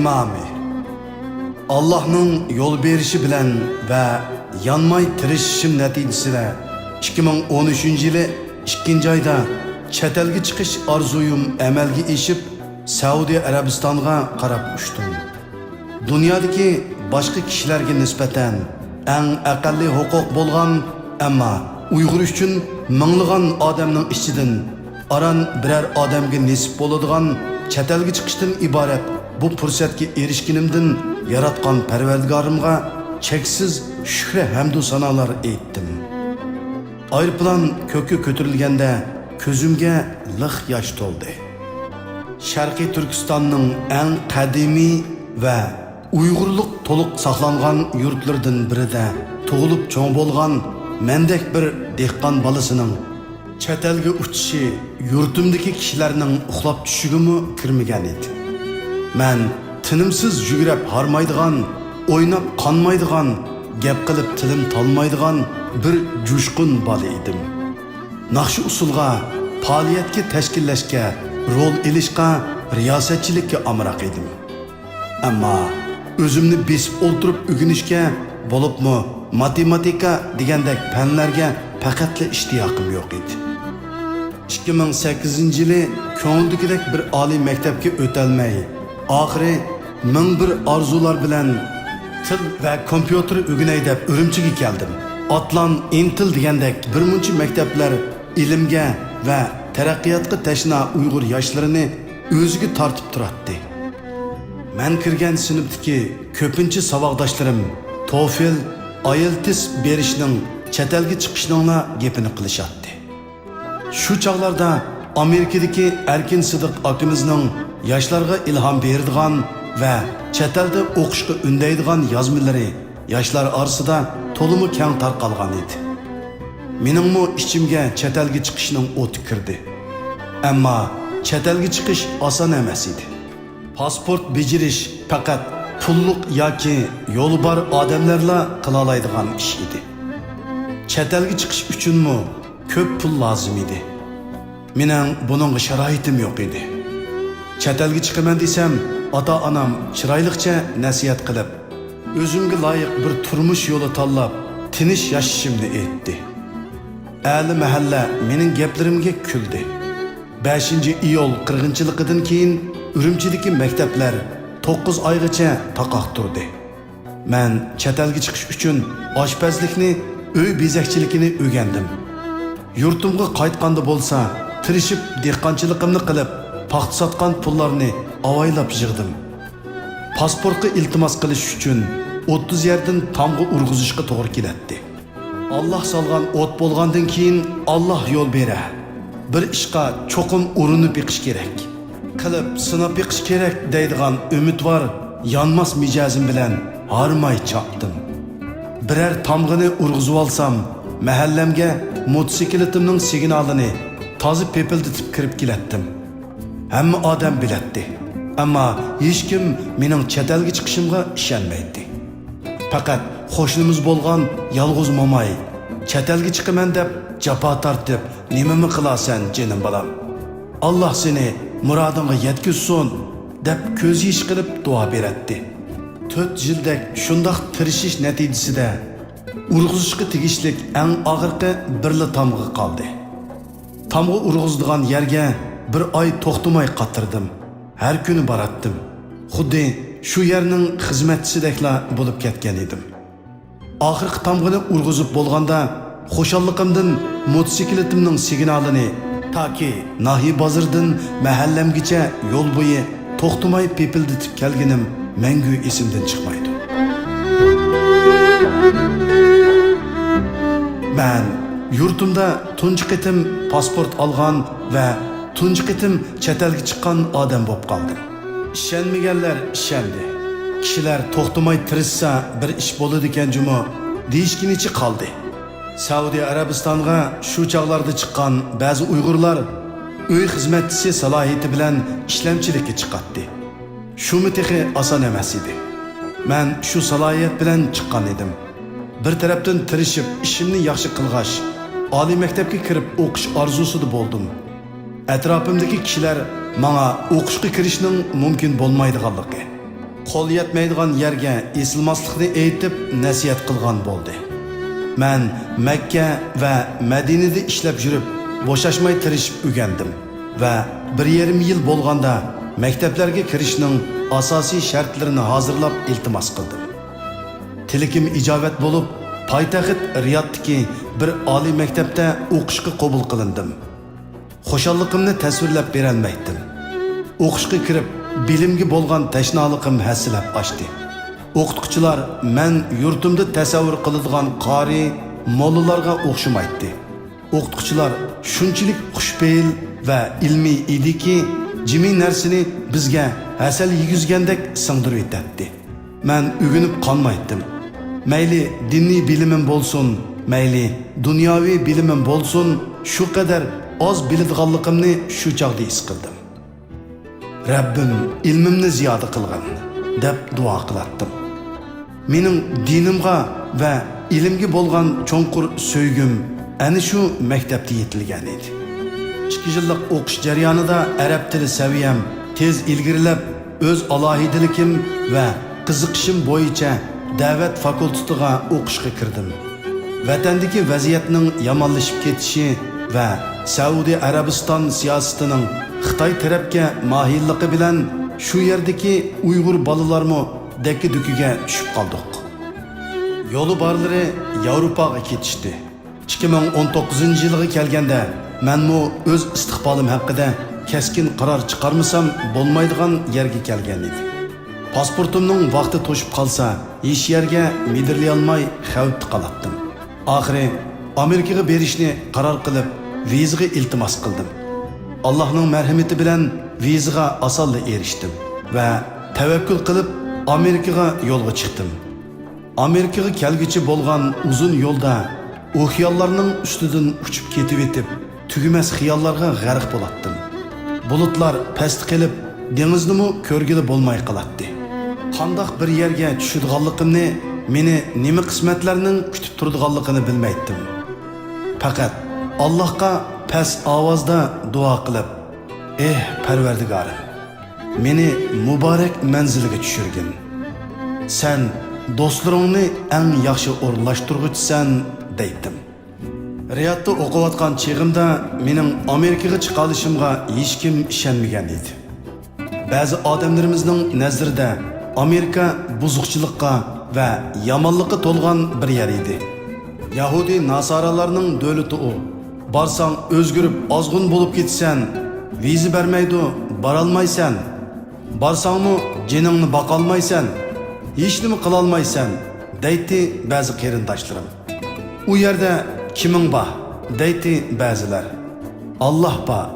imamı. Allah'ın yol berişi bilen ve yanmay tirişişim neticesinde 2013 yılı 2. ayda chet elge chiqish arzuyum amalga eshib Saudiya Arabistonga qarab uchdim. Dunyodagi boshqa kishilarga nisbatan eng aqalli huquq bo'lgan, ammo Uyg'ur uchun minglagan odamning ichidan aran biror odamga nisb bo'ladigan chet elga chiqishdan iborat bu fursatga erishganimdan yaratgan Parvardigorimga cheksiz shukr hamdu sanolar aytdim. Aeroplan kökü ko'tarilganda ko'zimga liq yosh to'ldi. Sharqiy Turkistonning eng qadimiy va Uyg'urlik to'liq saqlangan yurtlardan birida tug'ilib cho'ng bo'lgan mendek bir dehqon bolasining chet elga uchishi yurtimdagi kishilarning uxlab tushigimi kirmagan edi. Men tinimsiz yugurib harmaydigan, o'ynab qonmaydigan, gap qilib tilim talmaydigan bir jo'shqin bola edim. Naqshi usulga, faoliyatga tashkillashga, rol elishga, riyosatchilikka amroq edim. Ammo o'zimni besib o'ltirib o'rganishga, bo'libmi matematika degandek fanlarga faqatla ishtiyoqim yo'q edi. 2008 yili ko'ngildagidek bir oliy maktabga o'talmay, oxiri ming bir orzular bilan til va kompyuter o'rganay deb Urumchiga keldim. Atlan, Intil degandek bir muncha maktablar ilmga va taraqqiyotga tashna Uyg'ur yoshlarini o'ziga tortib turadi. Men kirgan sinfdagi ko'pincha saboqdoshlarim TOEFL, IELTS berishning, chet elga chiqishning gapini qilishadi. Shu chog'larda Amerikadagi Erkin Sidiq akimizning yoshlarga ilhom beradigan va chet elda o'qishga undaydigan yozmalari yoshlar orasida to'limi keng tarqalgan edi. Meningmi ichimga chet elga chiqishning o'ti kirdi. Ammo chet elga chiqish oson emas edi. Pasport bejirish faqat pulliq yoki yo'li bor odamlarla qila oladigan ish edi. Chet elga chiqish uchunmi ko'p pul lozim edi. Mening buningga sharoitim yo'q edi. Chet elga chiqaman desam, ota-onam chiroyliqcha nasihat qilib, o'zimga loyiq bir turmush yo'li tanlab, tinish yashashimni aytdi. Ali mahalla mening gaplarimga kuldi. 5-iyul qirg'inchiligidan keyin Urumchidagi maktablar 9 oygacha taqoq turdi. Men chet elga chiqish uchun oshpazlikni, uy bezakchiligini o'rgandim. Yurtimga qaytganda bo'lsa, tirishib dehqonchiligimni qilib, paxta sotgan pullarni avaylab yig'dim. Pasportga iltimos qilish uchun 30 yerdan tamg'a urg'izishga to'g'ri keladi. Allah salgan o't bo'lgandan keyin Allah yo'l bera. Bir ishqa cho'qim urinib yiqish kerak. Qilib sinab yiqish kerak deydigan umid var, yanmas mijozim bilan harmay chaqdim. Birer tamg'ini urg'izib olsam, mahallamga motosikletimning signalini tozi pepilditib kirib kelatdim. Hamma odam bilatdi. Ammo hech kim mening chet elga chiqishimga ishonmaydi. Faqat qo'shnimiz bo'lgan yolg'iz momay chet elga chiqaman deb jafo tortib, nimami qilasan jinim bolam? Allah seni murodingga yetkazsin deb ko'z yish qilib duo beradi. 4 yildak shundoq tirishish natijasida urg'izishga tegishlik eng og'irqi birli tamg'a qoldi. Tamg'a urg'izdigan yerga bir oy to'xtamay qatirdim. Her kuni baratdim. Xuddi shu yerning xizmatchisidekla bo'lib ketgan edim. Oxirgi tamg'ini urg'izib bo'lganda xo'shalligimdan motosikletimning signalini toki Nahi bozordan mahallamgacha yo'l bo'yi to'xtamay pepilditib kelganim mangu esimdan chiqmaydi. Men yurtimda tunji qitim pasport olgan va tunji qitim chet elga chiqqan odam bo'lib qoldim. İşenmeyenler işendi. Kishilar to'xtamay tirishsa bir ish bo'ladi ekan jumo deyishginicha qoldi. Saudiya Arabistonga shu chog'larda chiqqan ba'zi Uyg'urlar uy xizmatchisi salohiyati bilan ishlamchilikka chiqatdi. Shumi texi oson emas edi. Men shu salohiyat bilan chiqqan edim. Bir tarafdan tirishib ishimni yaxshi qilg'ash, oliy maktabga kirib o'qish orzusida bo'ldim. Atrofimdagi kishilar menga o'qishga kirishning mumkin bo'lmaydiganligi, qo'l yetmaydigan yerga esilmaslikni aytib nasihat qilgan bo'ldi. Men Makka va Madinada ishlab yurib, bo'shashmay tirishib o'rgandim va 1,5 yil bo'lganda maktablarga kirishning asosiy shartlarini hozirlab iltimos qildim. Tilikim ijobat bo'lib, poytaxt Riyoddagi bir oliy maktabda o'qishga qabul qilindim. Xo'shalligimni tasvirlab bera olmaydim. O'qishga kirib, bilimga bo'lgan tashnoliqim hasilab oshdi. O'qituvchilar men yurtimda tasavvur qiladigan qori, mollalarga o'xshamaydi. O'qituvchilar shunchalik xushfe'l va ilmiy ediki, jimi narsani bizga asal yegizgandek singdirib etdi. Men o'ginib qolmaydim. Mayli diniy bilimim bo'lsin, mayli dunyoviy bilimim bo'lsin, shu qadar oz biladiganligimni shu chaqda his qildim. Rabbim ilmimni ziyoda qilgin deb duo qilatdim. Mening dinimga va ilmga bo'lgan cho'nqur so'ygim ana shu maktabda yetilgan edi. 2 yillik o'qish jarayonida arab tili saviyam tez ilgirilab, o'z alohidalikim va qiziqishim bo'yicha da'vat fakultetiga o'qishga kirdim. Vatandagi vaziyatning yomonlashib ketishi va Saudiya Arabiston siyosatining Xitoy tarafga mohilligi bilan shu yerdagi Uyg'ur bolalarmo dakki-dukiga tushib qoldik. Yo'li borlari Yevropaga ketishdi. 2019-yilga kelganda menmo o'z istiqbolim haqida keskin qaror chiqarmasam bo'lmaydigan yerga kelgan edim. Pasportimning vaqti to'shib qolsa, hech yerga midirlay olmay xavfda qolatdim. Oxiri Amerikaga berishni qaror qilib, vizaga iltimos qildim. Allohning marhamati bilan vizaga osonla erishdim va tavakkul qilib Amerikaga yo'lga chiqdim. Amerikaga kelgichi bo'lgan uzun yo'lda u xiyollarning ustidan uchib ketib etib, tugumas xiyollarga g'arq bo'latdim. Bulutlar past qilib, dengizni ko'rgili bo'lmay qolatdi. Qandoq bir yerga tushadiganligimni, meni nima qismatlarning kutib turadiganligini bilmaydim. Faqat Allohga past ovozda duo qilib, Parvardigorim, meni muborak manziliga tushirgin. Sen do'stlaringni eng yaxshi o'rinlashtirguchisan deydim. Riyodda o'qiyotgan chig'imda mening Amerikaga chiqolishimga hech kim ishonmagan edi. Ba'zi odamlarimizning nazarida Amerika buzuqchilikqa va yomonlikqa to'lgan bir yer edi. Yahudi nasoralarning davlati u. Barsang o'zgirib ozg'un bo'lib ketsan, viza bermaydi, bora olmaysan. Barsangmi jiningni boqolmaysan, hech nima qila olmaysan, deydi ba'zi qarindoshlarim. U yerda kiming bor, deydi ba'zilar. Alloh bor,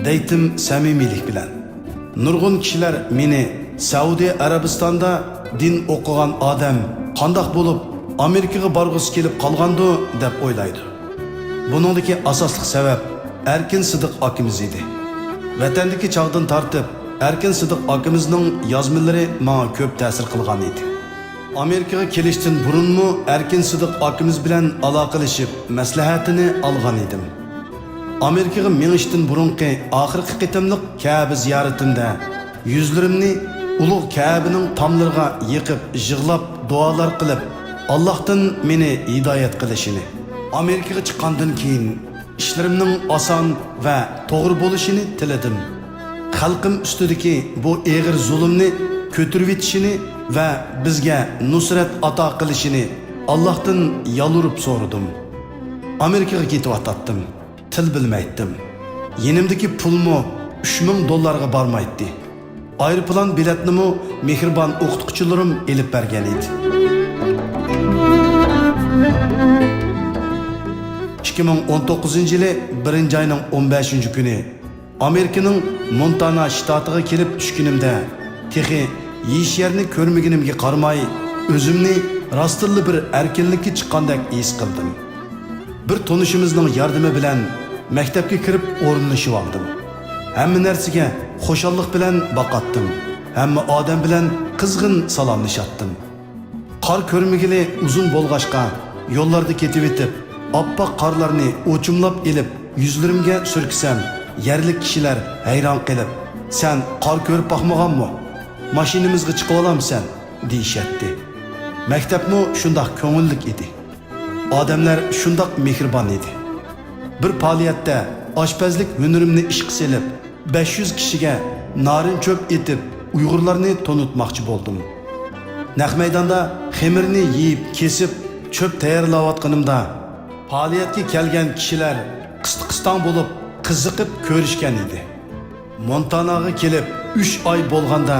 deydim samimiylik bilan. Nurg'un kishilar meni Saudiya Arabistonda din o'qigan odam qandoq bo'lib Amerikaga borg'isi kelib qolgandi deb o'ylaydi. Buningdagi asosli sabab Erkin Sidiq akimiz edi. Vatandagi chog'dan tortib Erkin Sidiq akimizning yozmalari menga ko'p ta'sir qilgan edi. Amerikaga kelishdan burunmi Erkin Sidiq akimiz bilan aloqalashib maslahatini olgan edim. Amerikaga menishdan burungi oxirgi qitimliq Ka'ba ziyoratimda yuzlarimni ulug' Ka'baning tomlariga yiqib, yig'lab, duolar qilib, Allohdan meni hidoyat qilishini, Amerikaga chiqqandan keyin ishlarimning oson va to'g'ri bo'lishini tiladim. Xalqim ustidagi bu og'ir zulmni ko'tarib etishini va bizga nusrat ato qilishini Allohdan yalurib so'radim. Amerikaga ketyaptim. Til bilmaydim. Yenimdagi pulmo $3000 bormaydi. Aeroplan biletnimi mehribon o'qituvchilarim elib bergan edi. 2019-yili 1-oyning 15-kuni Amerikaning Montana shtatiga kelib tushganimda, texi hech yerni ko'rmaganimga qaramay, o'zimni rostilla bir erkinlikka chiqqandek his qildim. Bir tanishimizning yordami bilan maktabga kirib o'rinlashib oldim. Hamma narsaga xo'shallik bilan boqatdim. Hamma odam bilan qizg'in salomlashatdim. Qor ko'rmagili uzun bo'lg'ashqa yo'llarda ketib etib, oppoq qorlarni o'chimlab elib yuzlarimga surksam, yerlik kishilar hayron qilib, "Sen qor ko'rib boqmaganmi? mashinamizga chiqib olamsan deyishatdi. Maktabmi shundoq ko'ngillik edi. Odamlar shundoq mehribon edi. Bir faoliyatda oshpazlik hunarimni ishga selib 500 kishiga narin cho'p etib Uyg'urlarni tonutmoqchi bo'ldim. Naq maydonda xemirni yeyib, kesib, cho'p tayyorlayotganimda faoliyatga kelgan kishilar qiston bo'lib qiziqib ko'rishgan edi. Montanaga kelib 3 oy bo'lganda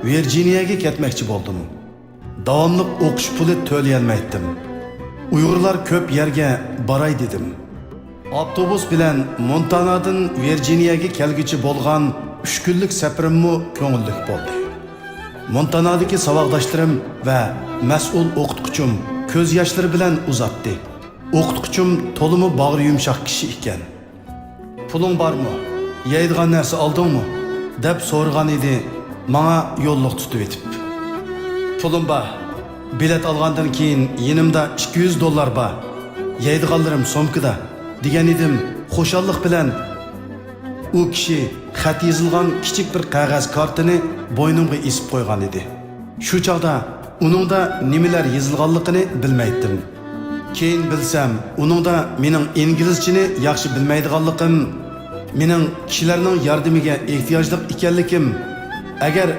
Virjiniyaga ketmoqchi bo'ldim. Davomli o'qish puli to'layolmaydim. Uyg'urlar ko'p yerga baray dedim. Avtobus bilan Montanadan Virjiniyaga kelguchi bo'lgan 3 kunlik safarimmi ko'ngillik bo'ldi. Montanadagi saboqdoshlarim va mas'ul o'qituvchim ko'z yoshlari bilan uzatdi. O'qituvchim to'limi bag'ri yumshoq kishi ekan. Puling bormi? Yeydigan narsa oldingmi? deb so'ragan edi. Menga yo'lliq tutib etib. Pulim bor. Bilet algandan keyin yenimda $200 bor. Yeydiganlarim somkada degan edim. Xo'shallik bilan u kishi xat yozilgan kichik bir qog'oz kartini bo'ynimga isib qo'ygan edi. Shu chaqda uningda nimalar yozilganligini bilmaydim. Keyin bilsam, uningda mening inglizchani yaxshi bilmaydiganligim, mening kishilarning yordamiga ehtiyojli ekanligim, agar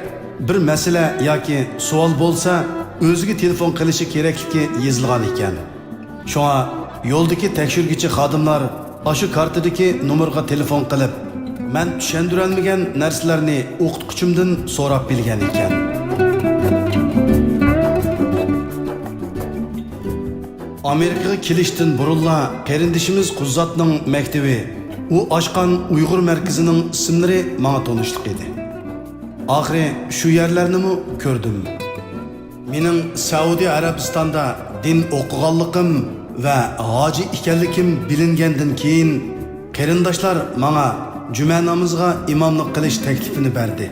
bir masala yoki savol bo'lsa, o'ziga telefon qilishi kerakligi yozilgan ekan. Shunga yo'ldagi tekshiruvchi xodimlar shu kartadagi nomerga telefon qilib, men tushundirilmagan narsalarni o'qituvchimdan so'rab bilgan ekan. Amerikaga kelishdan burunla qarindishimiz Quzzatning maktabi, u ochgan Uyg'ur markazining ismlari menga tanishlik edi. Oxiri shu yerlarni ko'rdim. Mening Saudiya Arabistonda din o'qiganligim va hoji ekanligim bilingandan keyin qarindoshlar menga juma namoziga imomlik qilish taklifini berdi.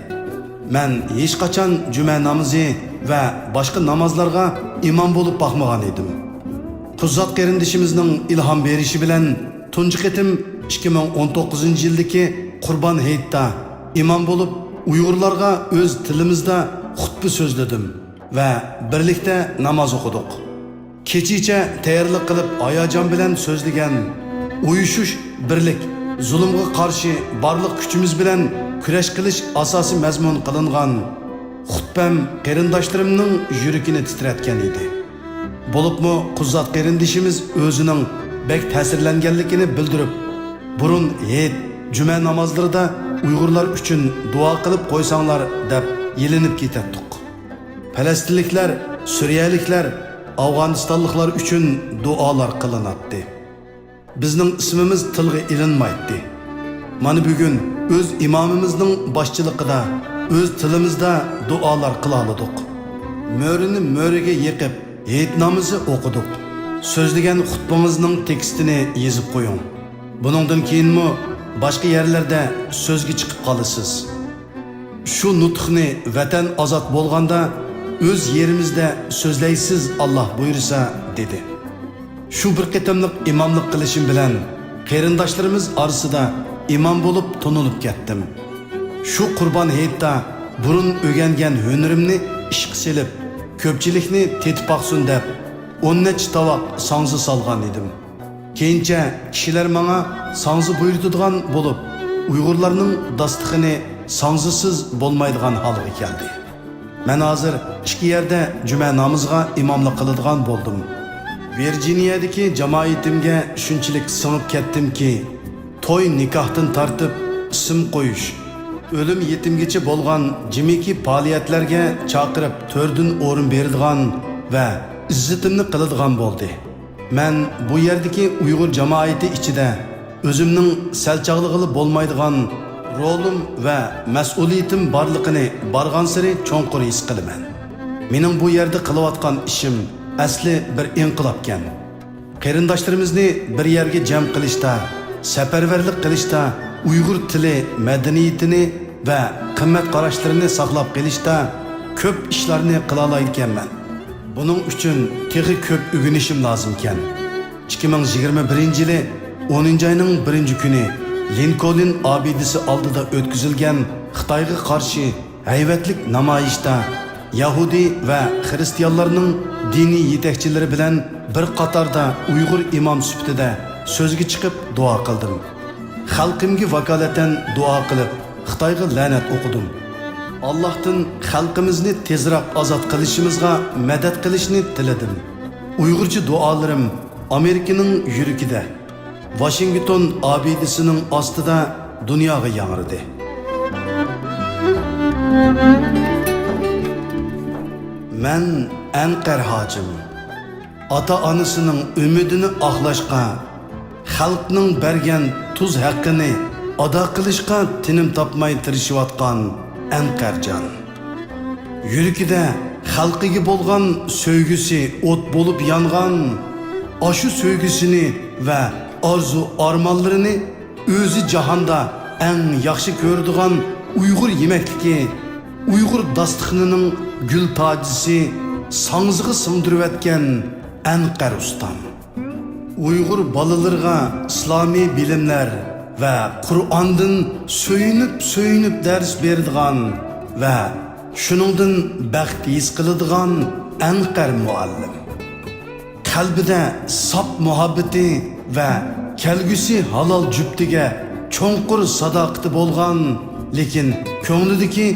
Men hech qachon juma namozi va boshqa namozlarga imom bo'lib boqmagan edim. Quzzat qarindishimizning ilhom berishi bilan tunji qitim 2019-yildagi Qurbon hayitda imom bo'lib Uyg'urlarga o'z tilimizda xutba so'zladim va birlikda namoz o'qidik. Kechicha tayyorlik qilib hayajon bilan so'zlagan, uyushish, birlik, zulmga qarshi barliq kuchimiz bilan kurash qilish asosiy mazmun qilingan xutbam qarindoshlarimning yuragini titratgan edi. Bo'libmi Quzzat qarindishimiz o'zining bek ta'sirlanganligini bildirib, burun hayit juma namozlarida Uyg'urlar uchun duo qilib qo'ysanglar deb yelinib ketdik. Falastinliklar, Suriyaliklar, Afg'onistonliklar uchun duolar qilinadi. Bizning ismimiz tilga ilinmaydi. Mana bugun o'z imomimizning boshchiligida o'z tilimizda duolar qilaladik. Mo'rini mo'riga yiqib, hayit namozi o'qidik. So'zlagan xutbamizning tekstini yozib qo'ying. Buningdan keyinmi boshqa yerlarda so'zga chiqib qolasiz. Shu nutqni vatan ozod bo'lganda o'z yerimizda so'zlaysiz Alloh buyursa dedi. Shu bir qitimliq imomlik qilishim bilan qarindoshlarimiz orasida imom bo'lib tonilib ketdim. Shu Qurbon hayitda burun o'rgangan hunarimni ishga selib, ko'pchilikni tetib boqsin deb 10 necha tovoq sangzi solgan edim. Keyincha kishilar menga sangzi buyuradigan bo'lib, Uyg'urlarning dastig'ini sangzisiz bo'lmaydigan holga keldi. Men hozir ikki yerda juma namoziga imomlik qiladigan bo'ldim. Virjiniyadagi jamoatimga shunchalik singib ketdimki, to'y nikohdan tortib ism qo'yish, o'lim yetimgacha bo'lgan jimiki faoliyatlarga chaqirib to'rdan o'rin berilgan va izzatimni qiladigan bo'ldi. Men bu yerdagi Uyg'ur jamoati ichida o'zimning salchog'lig'i bo'lmaydigan rolim va mas'uliyatim borligini barg'ansiri cho'nqur his qilaman. Mening bu yerda qilayotgan ishim asli bir inqilobkan. Qarindoshlarimizni bir yerga jam qilishda, safarbarlik qilishda, Uyg'ur tili, madaniyatini va qimmat qarashlarini saqlab qolishda ko'p ishlarni qila olmayman. Buning uchun texi ko'p o'rganishim lozim ekan. 2021-yili 10-oyning 1-kuni Lincoln abidasi oldida o'tkazilgan Xitoyga qarshi hayvatlik namoyishda Yahudi va xristianlarning diniy yetakchilari bilan bir qatorda Uyg'ur imom sifatida so'zga chiqib duo qildim. Xalqimga vakolatan duo qilib, Xitoyga la'nat o'qidim. Allohdan xalqimizni tezroq ozod qilishimizga madad qilishni tiladim. Uyg'urcha duolarim Amerikaning yuragida, Washington obidasining ostida dunyoga yangradi. Men Anqar hojim, ota-onasining umidini oqlashga, xalqning bergan tuz haqqini ado qilishga tinim topmay tirishayotgan Anqarjon. Yuragida xalqiga bo'lgan sevgisi o't bo'lib yongan, ashu sevgisini va arzu armonlarini o'zi jahonda eng yaxshi ko'radigan Uyg'ur yemekligi, Uyg'ur dastıxınining gül tacisi sangzıga singdirib etgan Anqar ustam. Uyg'ur balalarga islomiy bilimlar va Qur'ondan so'yinib dars beradigan va shuningdan baxt his qiladigan Anqar muallim. Qalbida sop muhabbati va kelgusi halol juftiga cho'nqur sadoqati bo'lgan, lekin ko'nglidagi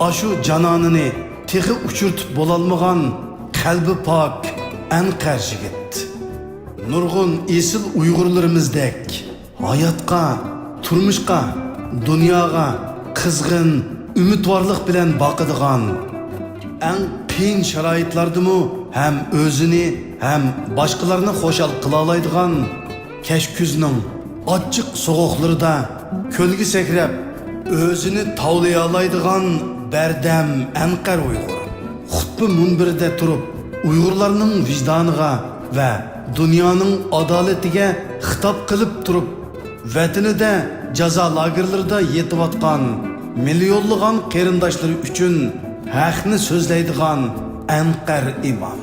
ashu janonini texi uchirtib bo'lolmagan qalbi pok Anqar yigit. Nurg'un esil Uyg'urlarimizdek hayotga, turmushga, dunyoga qizg'in umidvorlik bilan boqadigan, eng qiyin sharoitlardimi ham o'zini ham boshqalarni xo'shal qila oladigan, kesh kuzning ochiq so'g'uqlarida ko'lga sakrab o'zini tavlay oladigan berdam Anqar Uyg'ur. Xutba munbirida turib Uyg'urlarning vijdoniga va dunyoning adolatiga xitob qilib turib, vatanida jazo lagerlarida yetayotgan millionlagan qarindoshlari uchun haqni so'zlaydigan Anqar imom.